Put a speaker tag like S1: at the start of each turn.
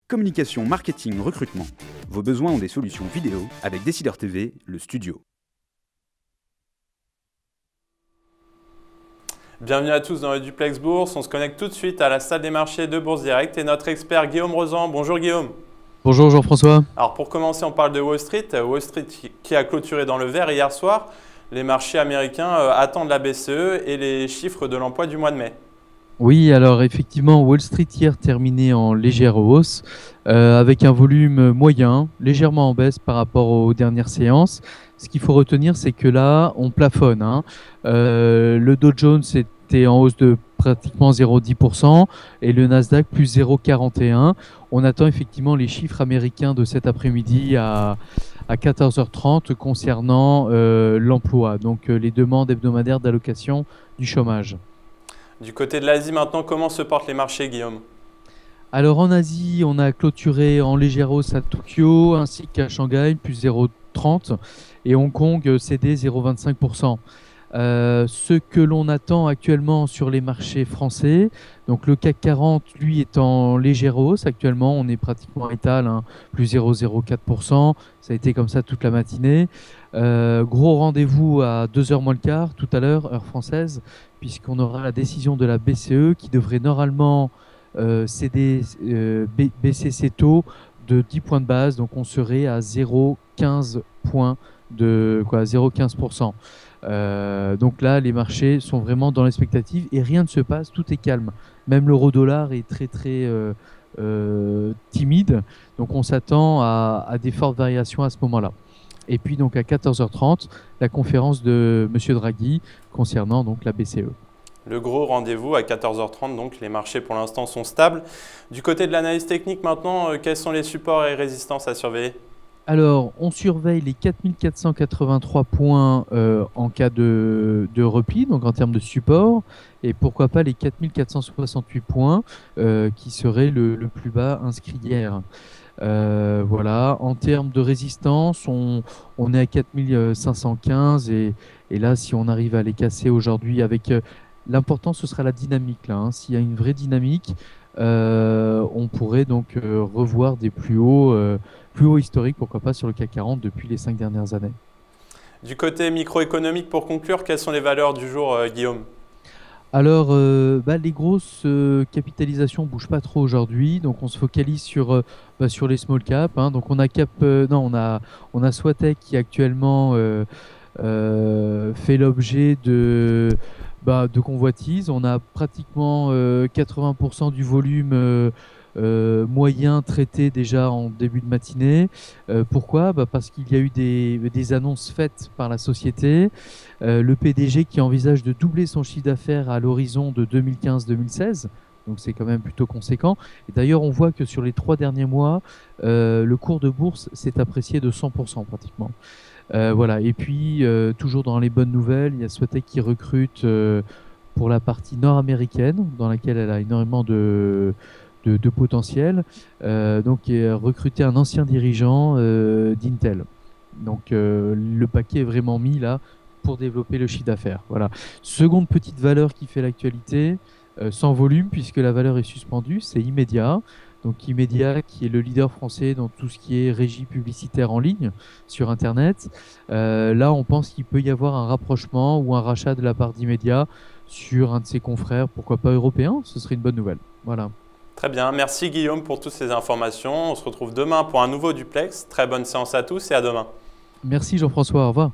S1: Communication, marketing, recrutement. Vos besoins ont des solutions vidéo avec Décideur TV, le studio.
S2: Bienvenue à tous dans le Duplex Bourse. On se connecte tout de suite à la salle des marchés de Bourse Direct et notre expert Guillaume Rozan. Bonjour Guillaume.
S3: Bonjour Jean-François.
S2: Alors pour commencer, on parle de Wall Street. Wall Street qui a clôturé dans le vert hier soir. Les marchés américains attendent la BCE et les chiffres de l'emploi du mois de mai.
S3: Oui, alors effectivement, Wall Street hier terminé en légère hausse, avec un volume moyen, légèrement en baisse par rapport aux dernières séances. Ce qu'il faut retenir, c'est que là, on plafonne, hein. Le Dow Jones était en hausse de pratiquement 0,10% et le Nasdaq plus 0,41. On attend effectivement les chiffres américains de cet après-midi à 14h30 concernant l'emploi, donc les demandes hebdomadaires d'allocation du chômage.
S2: Du côté de l'Asie maintenant, comment se portent les marchés, Guillaume?
S3: Alors en Asie, on a clôturé en légère hausse à Tokyo ainsi qu'à Shanghai, plus 0,30 et Hong Kong cédé 0,25%. Ce que l'on attend actuellement sur les marchés français, donc le CAC 40, lui, est en légère hausse. Actuellement, on est pratiquement à étal, hein, plus 0,04%. Ça a été comme ça toute la matinée. Gros rendez-vous à 2h moins le quart, tout à l'heure, heure française, puisqu'on aura la décision de la BCE qui devrait normalement baisser ses taux de 10 points de base. Donc on serait à 0,15 points de 0,15%. Donc là, les marchés sont vraiment dans l'expectative et rien ne se passe, tout est calme. Même l'euro-dollar est très timide, donc on s'attend à des fortes variations à ce moment-là. Et puis donc à 14h30, la conférence de M. Draghi concernant donc la BCE.
S2: Le gros rendez-vous à 14h30, donc les marchés pour l'instant sont stables. Du côté de l'analyse technique maintenant, quels sont les supports et résistances à surveiller?
S3: Alors, on surveille les 4483 points en cas de repli, donc en termes de support, et pourquoi pas les 4468 points qui seraient le plus bas inscrit hier. Voilà, en termes de résistance, on est à 4515 et là, si on arrive à les casser aujourd'hui avec... l'important, ce sera la dynamique, là, hein. S'il y a une vraie dynamique, on pourrait donc revoir des plus hauts historiques, pourquoi pas sur le CAC 40 depuis les 5 dernières années.
S2: Du côté microéconomique, pour conclure, quelles sont les valeurs du jour, Guillaume?
S3: Alors, les grosses capitalisations ne bougent pas trop aujourd'hui, donc on se focalise sur les small caps, hein. Donc on a on a Swatec qui actuellement fait l'objet de convoitises. On a pratiquement 80% du volume moyen traité déjà en début de matinée. Pourquoi? Parce qu'il y a eu des annonces faites par la société. Le PDG qui envisage de doubler son chiffre d'affaires à l'horizon de 2015-2016. Donc c'est quand même plutôt conséquent. Et d'ailleurs, on voit que sur les 3 derniers mois, le cours de bourse s'est apprécié de 100% pratiquement. Voilà. Et puis, toujours dans les bonnes nouvelles, il y a Swatec qui recrute pour la partie nord-américaine, dans laquelle elle a énormément de potentiel. Donc, il a recruté un ancien dirigeant d'Intel. Donc, le paquet est vraiment mis là pour développer le chiffre d'affaires. Voilà. Seconde petite valeur qui fait l'actualité, sans volume, puisque la valeur est suspendue, c'est Immédiat. Donc Immédiat qui est le leader français dans tout ce qui est régie publicitaire en ligne sur Internet. Là, on pense qu'il peut y avoir un rapprochement ou un rachat de la part d'Immédiat sur un de ses confrères, pourquoi pas européen, ce serait une bonne nouvelle. Voilà.
S2: Très bien, merci Guillaume pour toutes ces informations. On se retrouve demain pour un nouveau Duplex. Très bonne séance à tous et à demain.
S3: Merci Jean-François, au revoir.